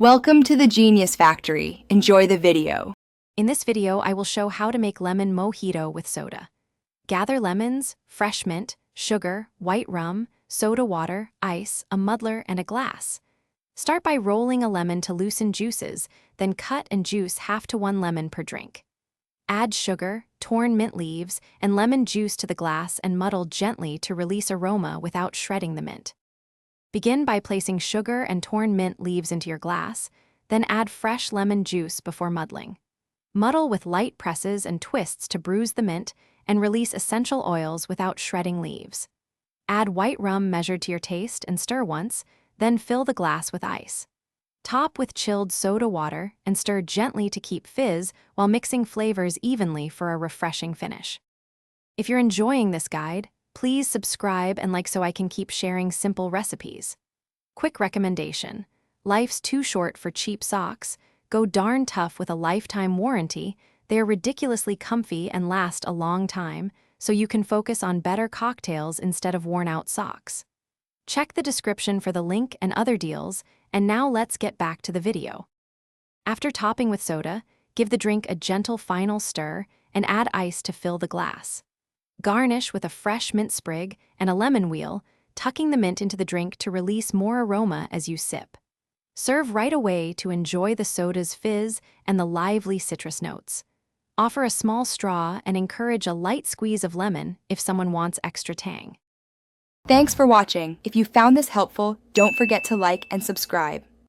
Welcome to the Genius Factory. Enjoy the video. In this video, I will show how to make lemon mojito with soda. Gather lemons, fresh mint, sugar, white rum, soda water, ice, a muddler, and a glass. Start by rolling a lemon to loosen juices, then cut and juice half to 1 lemon per drink. Add sugar, torn mint leaves, and lemon juice to the glass and muddle gently to release aroma without shredding the mint. Begin by placing sugar and torn mint leaves into your glass, then add fresh lemon juice before muddling. Muddle with light presses and twists to bruise the mint and release essential oils without shredding leaves. Add white rum measured to your taste and stir once, then fill the glass with ice. Top with chilled soda water and stir gently to keep fizz while mixing flavors evenly for a refreshing finish. If you're enjoying this guide, please subscribe and like so I can keep sharing simple recipes. Quick recommendation: life's too short for cheap socks. Go darn tough with a lifetime warranty. They are ridiculously comfy and last a long time, so you can focus on better cocktails instead of worn-out socks. Check the description for the link and other deals, and now let's get back to the video. After topping with soda, give the drink a gentle final stir and add ice to fill the glass. Garnish with a fresh mint sprig and a lemon wheel, tucking the mint into the drink to release more aroma as you sip. Serve right away to enjoy the soda's fizz and the lively citrus notes. Offer a small straw and encourage a light squeeze of lemon if someone wants extra tang. Thanks for watching. If you found this helpful, don't forget to like and subscribe.